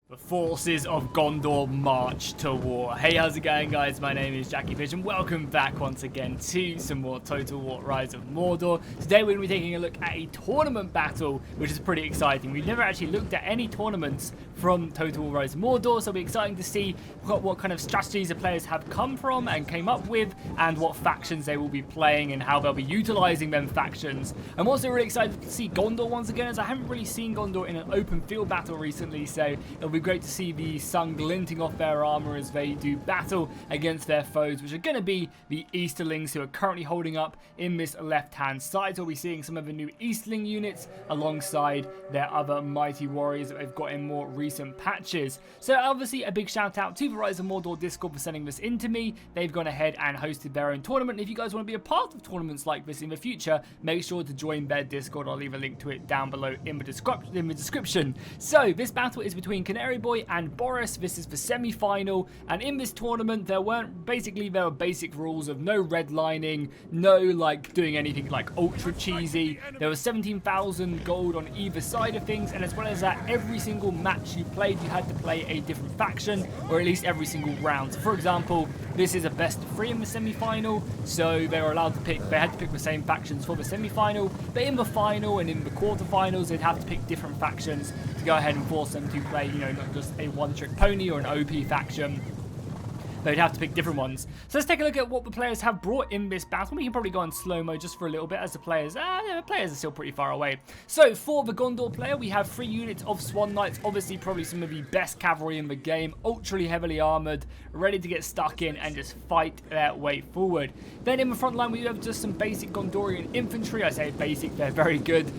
The forces of Gondor march to war. Hey, how's it going, guys? My name is Jackie Fish and welcome back once again to some more Total War Rise of Mordor. Today we're going to be taking a look at a tournament battle, which is pretty exciting. We've never actually looked at any tournaments from Total War Rise of Mordor, so it'll be exciting to see what kind of strategies the players have come from and came up with, and what factions they will be playing and how they'll be utilizing them factions. I'm also really excited to see Gondor once again, as I haven't really seen Gondor in an open field battle recently, so it'll be great to see the sun glinting off their armor as they do battle against their foes, which are going to be the Easterlings, who are currently holding up in this left-hand side. So we'll be seeing some of the new Easterling units alongside their other mighty warriors that they've got in more recent patches. So obviously a big shout out to the Rise of Mordor Discord for sending this in to me. They've gone ahead and hosted their own tournament. If you guys want to be a part of tournaments like this in the future, make sure to join their Discord. I'll leave a link to it down below in the description. So this battle is between Canary Boy and Boris. This is the semi-final, and in this tournament there were basic rules of no redlining, no like doing anything like ultra cheesy. There was 17,000 gold on either side of things, and as well as that, every single match you played, you had to play a different faction, or at least every single round. So for example, this is a best of 3 in the semi-final, so they were allowed to pick, they had to pick the same factions for the semi-final, but in the final and in the quarterfinals they'd have to pick different factions to go ahead and force them to play, you know, not just a one-trick pony or an OP faction. They'd have to pick different ones. So let's take a look at what the players have brought in this battle. We can probably go on slow-mo just for a little bit, as the players are still pretty far away. So for the Gondor player, we have 3 units of Swan Knights, obviously probably some of the best cavalry in the game, ultra heavily armored, ready to get stuck in and just fight their way forward. Then in the front line, we have just some basic Gondorian infantry. I say basic, they're very good.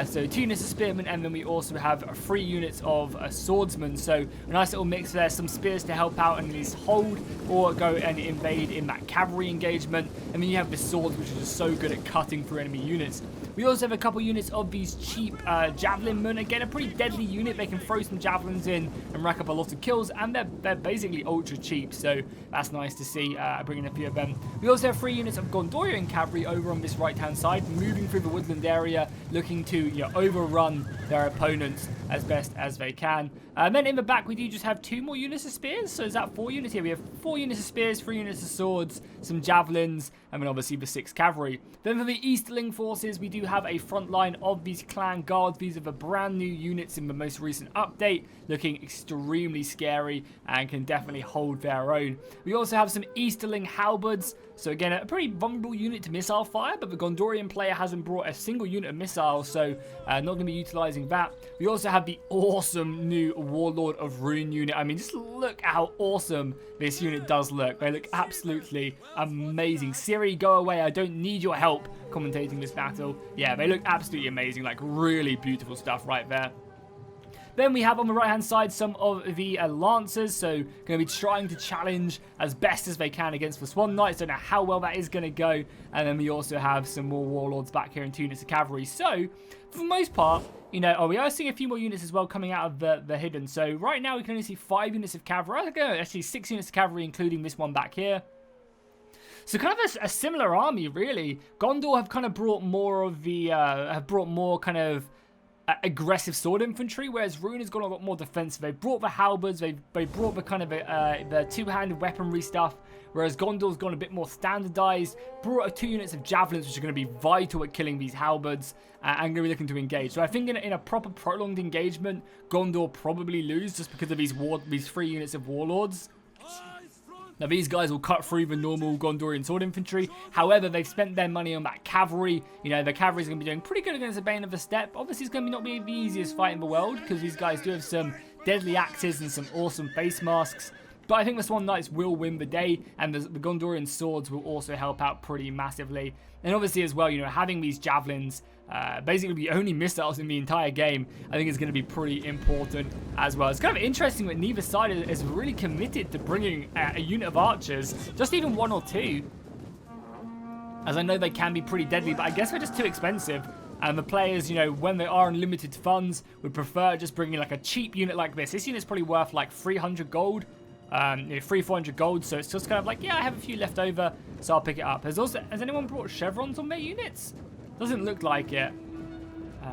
So 2 units of spearmen, and then we also have 3 units of swordsmen. So a nice little mix there, some spears to help out and at least hold or go and invade in that cavalry engagement. And then you have the swords, which are just so good at cutting through enemy units. We also have a couple units of these cheap javelin men. Again, a pretty deadly unit. They can throw some javelins in and rack up a lot of kills, and they're basically ultra cheap, so that's nice to see, bringing a few of them. We also have 3 units of Gondorian cavalry over on this right-hand side, moving through the woodland area, looking to, you know, overrun their opponents as best as they can. And then in the back, we do just have 2 more units of spears. So is that 4 units here? We have 4 units of spears, 3 units of swords, some javelins, and then obviously the 6 cavalry. Then for the Easterling forces, we do have a front line of these clan guards. These are the brand new units in the most recent update, looking extremely scary and can definitely hold their own. We also have some Easterling halberds. So again, a pretty vulnerable unit to missile fire, but the Gondorian player hasn't brought a single unit of missiles, so not going to be utilizing that. We also have the awesome new Warlord of Rune unit. I mean, just look how awesome this unit does look. They look absolutely amazing. Siri, go away. I don't need your help commentating this battle. Yeah, they look absolutely amazing. Like, really beautiful stuff right there. Then we have on the right-hand side some of the Lancers, so going to be trying to challenge as best as they can against the Swan Knights. Don't know how well that is going to go. And then we also have some more Warlords back here and 2 units of cavalry. So, for the most part, you know, we are seeing a few more units as well coming out of the hidden. So, right now we can only see 5 units of cavalry. Actually, 6 units of cavalry, including this one back here. So kind of a similar army, really. Gondor have kind of brought more of the, kind of aggressive sword infantry, whereas Rune has gone a lot more defensive. They brought the halberds, they brought the kind of the 2-handed weaponry stuff, whereas Gondor's gone a bit more standardized, brought 2 units of javelins, which are going to be vital at killing these halberds, and going to be looking to engage. So I think in a proper prolonged engagement, Gondor probably lose just because of these 3 units of warlords. Now, these guys will cut through the normal Gondorian sword infantry. However, they've spent their money on that cavalry. You know, the cavalry is going to be doing pretty good against the Bane of the Steppe. Obviously, it's going to not be the easiest fight in the world, because these guys do have some deadly axes and some awesome face masks. But I think the Swan Knights will win the day, and the Gondorian swords will also help out pretty massively. And obviously as well, you know, having these javelins, basically the only missiles in the entire game, I think is going to be pretty important as well. It's kind of interesting that neither side is really committed to bringing a unit of archers, just even 1 or 2. As I know they can be pretty deadly, but I guess they're just too expensive. And the players, you know, when they are on limited funds, would prefer just bringing like a cheap unit like this. This unit's probably worth like 300 gold. 300-400 gold, so it's just kind of like, yeah, I have a few left over, so I'll pick it up. Has anyone brought chevrons on their units? Doesn't look like it,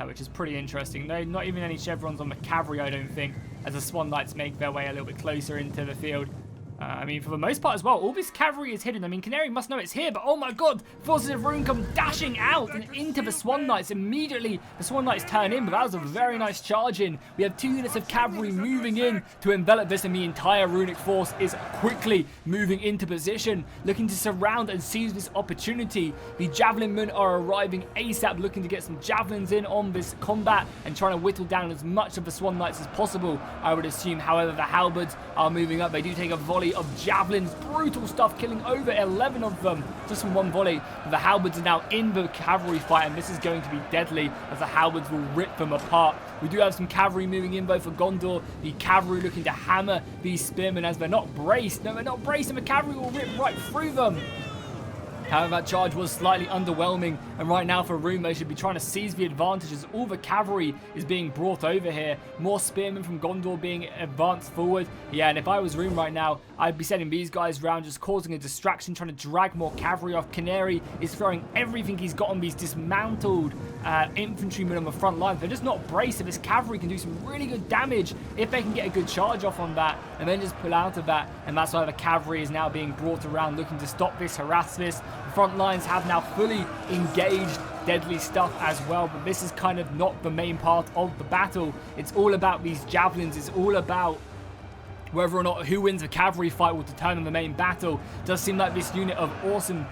which is pretty interesting. No, not even any chevrons on the cavalry, I don't think. as the Swan Knights make their way a little bit closer into the field. I mean, for the most part as well, all this cavalry is hidden. I mean, Canary must know it's here, but oh my god, Forces of Ruin come dashing out and into the Swan Knights. Immediately, the Swan Knights turn in, but that was a very nice charge in. We have 2 units of cavalry moving in to envelop this, and the entire runic force is quickly moving into position, looking to surround and seize this opportunity. The Javelin men are arriving ASAP, looking to get some javelins in on this combat and trying to whittle down as much of the Swan Knights as possible, I would assume. However, the halberds are moving up. They do take a volley of javelins, brutal stuff, killing over 11 of them just from one volley. The halberds are now in the cavalry fight, and this is going to be deadly as the halberds will rip them apart. We do have some cavalry moving in though for Gondor. The cavalry looking to hammer these spearmen as they're not braced. No, they're not braced, and the cavalry will rip right through them. However, that charge was slightly underwhelming, and right now for Rune, they should be trying to seize the advantage as all the cavalry is being brought over here. More spearmen from Gondor being advanced forward. Yeah, and if I was Rune right now, I'd be sending these guys around, just causing a distraction, trying to drag more cavalry off. Canary is throwing everything he's got on these dismantled infantrymen on the front line. They're just not braced, so this cavalry can do some really good damage if they can get a good charge off on that and then just pull out of that. And that's why the cavalry is now being brought around, looking to stop this, harass this. The front lines have now fully engaged deadly stuff as well, but this is kind of not the main part of the battle. It's all about these javelins. It's all about whether or not who wins the cavalry fight will determine the main battle. It does seem like this unit of awesome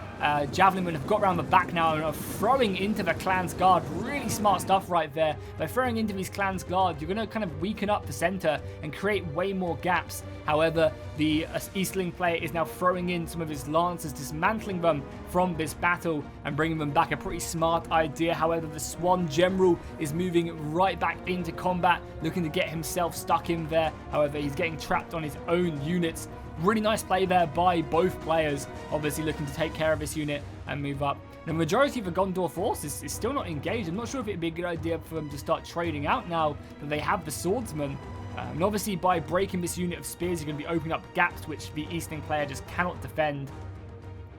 javelin men have got around the back now and are throwing into the clan's guard. Really smart stuff right there. By throwing into these clan's guard, you're going to kind of weaken up the center and create way more gaps. However, the Eastling player is now throwing in some of his lancers, dismantling them from this battle and bringing them back. A pretty smart idea. However, the Swan General is moving right back into combat, looking to get himself stuck in there. However, he's getting trapped on his own units. Really nice play there by both players, obviously looking to take care of this unit and move up. The majority of the Gondor force is still not engaged. I'm not sure if it'd be a good idea for them to start trading out now that they have the swordsman. And obviously by breaking this unit of spears, you're going to be opening up gaps which the Eastling player just cannot defend.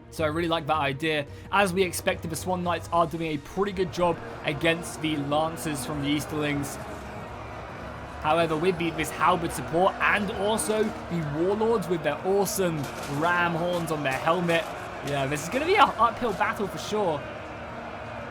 So I really like that idea. As we expected, the Swan Knights are doing a pretty good job against the Lancers from the Easterlings. However, with this halberd support and also the warlords with their awesome ram horns on their helmet, yeah, this is going to be an uphill battle for sure.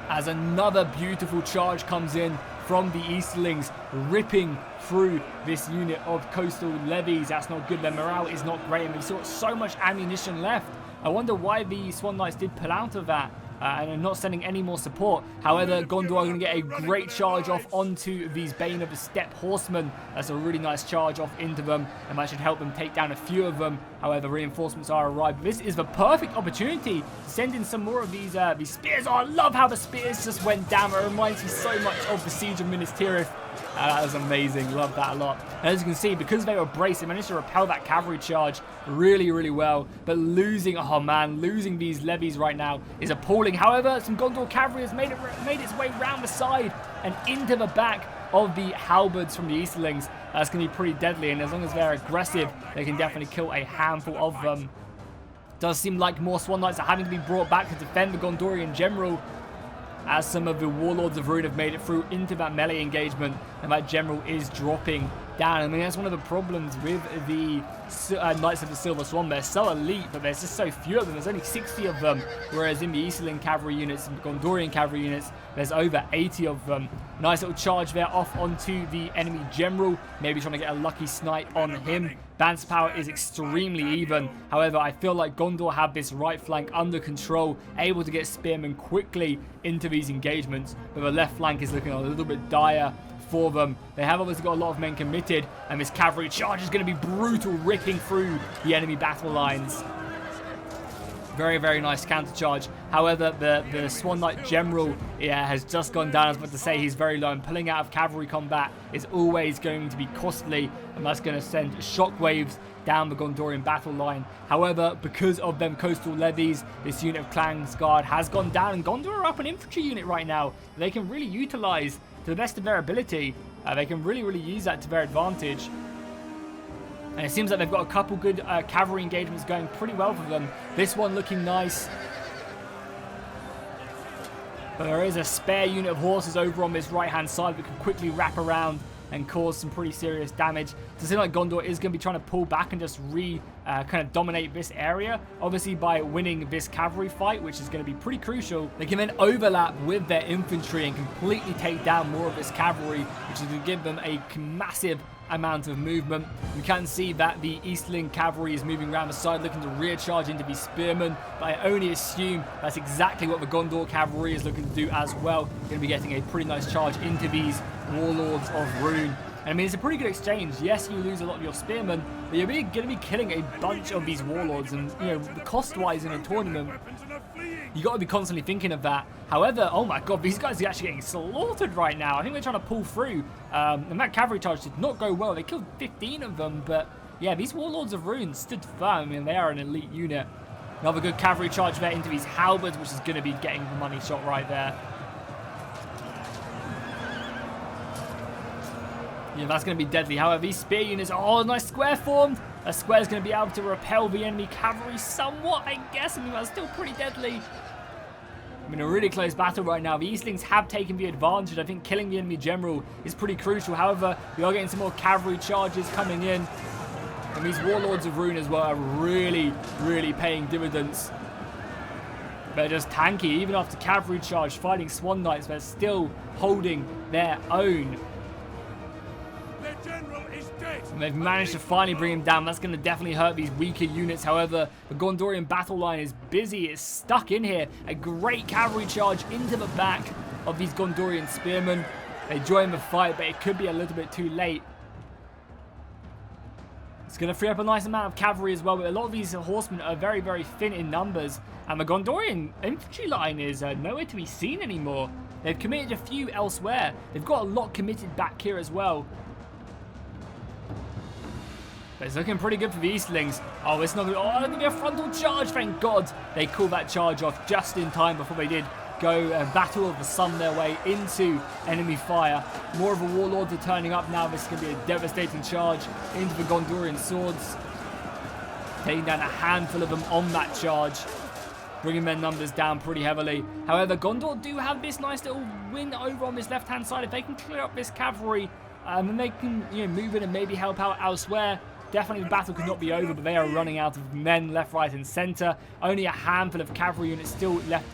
As another beautiful charge comes in from the Easterlings, ripping through this unit of coastal levies. That's not good. Their morale is not great, and we've still got so much ammunition left. I wonder why the Swan Knights did pull out of that. And are not sending any more support. However, Gondor are going to get a great charge off onto these Bane of the Steppe horsemen. That's a really nice charge off into them, and that should help them take down a few of them. However, reinforcements are arrived. This is the perfect opportunity to send in some more of these spears. Oh, I love how the spears just went down. It reminds me so much of the Siege of Minas Tirith. That was amazing. Love that a lot. And as you can see, because they were braced, they managed to repel that cavalry charge really, really well. But losing these levies right now is appalling. However, some Gondor cavalry has made its way round the side and into the back of the halberds from the Easterlings. That's going to be pretty deadly, and as long as they're aggressive, they can definitely kill a handful of them. Does seem like more Swan Knights are having to be brought back to defend the Gondorian general, as some of the Warlords of Ruin have made it through into that melee engagement, and that general is dropping down. I mean, that's one of the problems with the Knights of the Silver Swan. They're so elite, but there's just so few of them. There's only 60 of them, whereas in the Easterling cavalry units and the Gondorian cavalry units, there's over 80 of them. Nice little charge there off onto the enemy general, maybe trying to get a lucky snipe on him. Bance power is extremely even. However, I feel like Gondor have this right flank under control, able to get spearmen quickly into these engagements, but the left flank is looking a little bit dire for them. They have obviously got a lot of men committed, and this cavalry charge is going to be brutal, ripping through the enemy battle lines. Very, very nice counter charge. However, the Swan Knight General has just gone down. I was about to say he's very low, and pulling out of cavalry combat is always going to be costly, and that's going to send shockwaves down the Gondorian battle line. However, because of them coastal levies, this unit of Clang's Guard has gone down, and Gondor are up an infantry unit right now. They can really utilize to the best of their ability. They can really use that to their advantage. And it seems like they've got a couple good cavalry engagements going pretty well for them. This one looking nice. But there is a spare unit of horses over on this right-hand side that can quickly wrap around and cause some pretty serious damage. So it seems like Gondor is going to be trying to pull back and just kind of dominate this area. Obviously, by winning this cavalry fight, which is going to be pretty crucial, they can then overlap with their infantry and completely take down more of this cavalry, which is going to give them a massive amount of movement. You can see that the Eastling cavalry is moving around the side looking to rear charge into these spearmen, but I only assume that's exactly what the Gondor cavalry is looking to do as well. Going to be getting a pretty nice charge into these warlords of Rhûn. And I mean, it's a pretty good exchange. Yes, you lose a lot of your spearmen, but you're going to be killing a bunch of these warlords, and you know, cost-wise in a tournament, you got to be constantly thinking of that. However, oh my god, these guys are actually getting slaughtered right now. I think they're trying to pull through. And that cavalry charge did not go well. They killed 15 of them, but yeah, these warlords of Rhûn stood firm. I mean, they are an elite unit. Another good cavalry charge there into these halberds, which is going to be getting the money shot right there. Yeah, that's going to be deadly. However, these spear units, oh, nice square formed. A square is going to be able to repel the enemy cavalry somewhat, I guess. I mean, that's still pretty deadly. I'm in a really close battle right now. The Eastlings have taken the advantage. I think killing the enemy general is pretty crucial. However, we are getting some more cavalry charges coming in. And these warlords of Rhûn as well are really, really paying dividends. They're just tanky. Even after cavalry charge, fighting Swan Knights, they're still holding their own. And they've managed to finally bring him down. That's going to definitely hurt these weaker units. However, the Gondorian battle line is busy. It's stuck in here. A great cavalry charge into the back of these Gondorian spearmen. They join the fight, but it could be a little bit too late. It's going to free up a nice amount of cavalry as well, but a lot of these horsemen are very, very thin in numbers. And the Gondorian infantry line is nowhere to be seen anymore. They've committed a few elsewhere. They've got a lot committed back here as well. But it's looking pretty good for the Eastlings. Oh, it's not good. Oh, going to be a frontal charge, thank God. They called that charge off just in time before they did go battle of the sun their way into enemy fire. More of the warlords are turning up now. This is going to be a devastating charge into the Gondorian swords. Taking down a handful of them on that charge, bringing their numbers down pretty heavily. However, Gondor do have this nice little win over on this left-hand side. If they can clear up this cavalry, and they can move in and maybe help out elsewhere, definitely the battle could not be over, but they are running out of men left, right, and center. Only a handful of cavalry units still left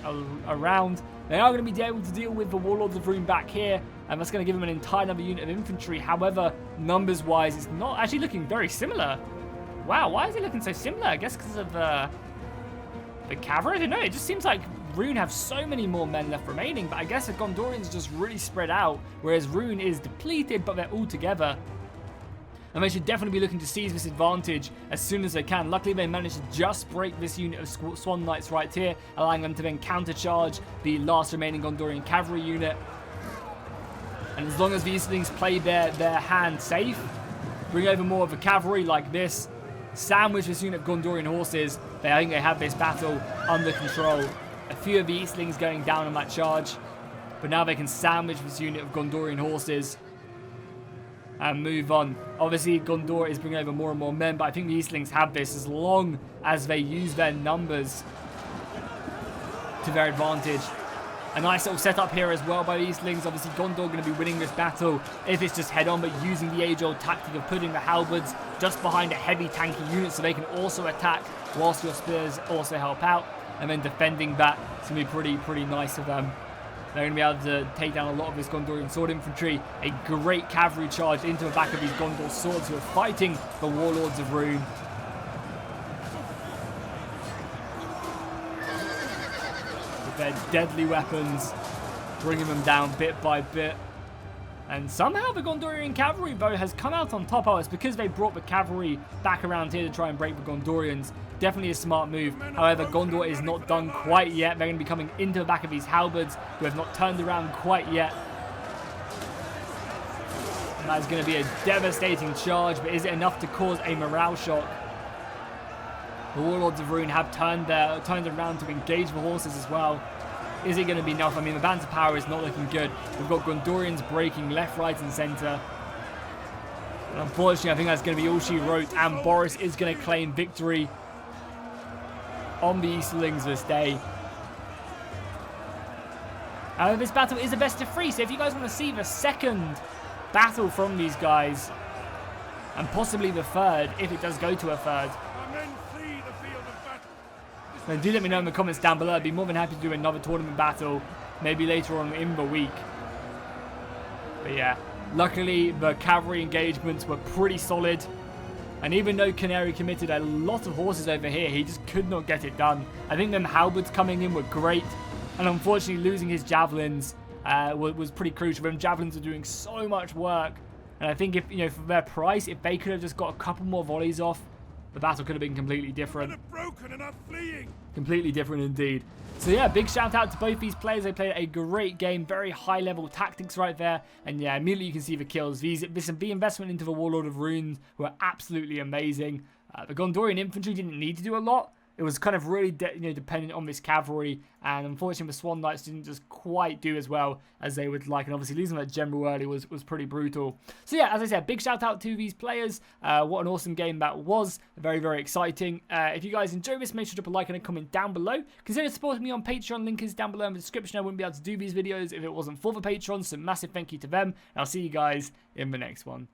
around. They are going to be able to deal with the Warlords of Rhûn back here, and that's going to give them an entire another unit of infantry. However, numbers-wise, it's not actually looking very similar. Wow, why is it looking so similar? I guess because of the cavalry? I don't know. It just seems like Rhûn have so many more men left remaining, but I guess the Gondorians just really spread out, whereas Rhûn is depleted, but they're all together. And they should definitely be looking to seize this advantage as soon as they can. Luckily, they managed to just break this unit of Swan Knights right here, allowing them to then countercharge the last remaining Gondorian cavalry unit. And as long as these things play their hand safe, bring over more of the cavalry like this, sandwich this unit of Gondorian horses, I think they have this battle under control. A few of the Eastlings going down on that charge, but now they can sandwich this unit of Gondorian horses and move on. Obviously, Gondor is bringing over more and more men, but I think the Eastlings have this as long as they use their numbers to their advantage. A nice little setup here as well by the Eastlings. Obviously, Gondor going to be winning this battle if it's just head-on, but using the age-old tactic of putting the halberds just behind a heavy tanky unit so they can also attack whilst your spears also help out, and then defending that. It's going to be pretty nice of them. They're going to be able to take down a lot of this Gondorian sword infantry. A great cavalry charge into the back of these Gondor swords who are fighting the Warlords of Rhûn. With their deadly weapons, bringing them down bit by bit. And somehow the Gondorian cavalry, though, has come out on top. Oh, it's because they brought the cavalry back around here to try and break the Gondorians. Definitely a smart move. However, Gondor is not done quite yet. They're going to be coming into the back of these halberds, who have not turned around quite yet. And that is going to be a devastating charge, but is it enough to cause a morale shock? The Warlords of Rhûn have turned around to engage the horses as well. Is it going to be enough? I mean, the banter power is not looking good. We've got Gondorians breaking left, right, and center. And unfortunately, I think that's going to be all she wrote, and Boris is going to claim victory on the Eastlings this day. This battle is a best of 3, so if you guys want to see the second battle from these guys, and possibly the third, if it does go to a third. And do let me know in the comments down below. I'd be more than happy to do another tournament battle, maybe later on in the week. But yeah, luckily the cavalry engagements were pretty solid. And even though Canary committed a lot of horses over here, he just could not get it done. I think them halberds coming in were great. And unfortunately losing his javelins was pretty crucial. Them javelins are doing so much work. And I think if, you know, for their price, if they could have just got a couple more volleys off, the battle could have been completely different. Completely different indeed. So yeah, big shout out to both these players. They played a great game, very high level tactics right there. And yeah, immediately you can see the kills. The investment into the Warlord of Runes were absolutely amazing. The Gondorian infantry didn't need to do a lot. It was kind of really dependent on this cavalry, and unfortunately the Swan Knights didn't just quite do as well as they would like, and obviously losing that general early was pretty brutal. So yeah, as I said, big shout out to these players. What an awesome game that was. Very, very exciting. If you guys enjoyed this, make sure to drop a like and a comment down below. Consider supporting me on Patreon. Link is down below in the description. I wouldn't be able to do these videos if it wasn't for the Patreon, so massive thank you to them, and I'll see you guys in the next one.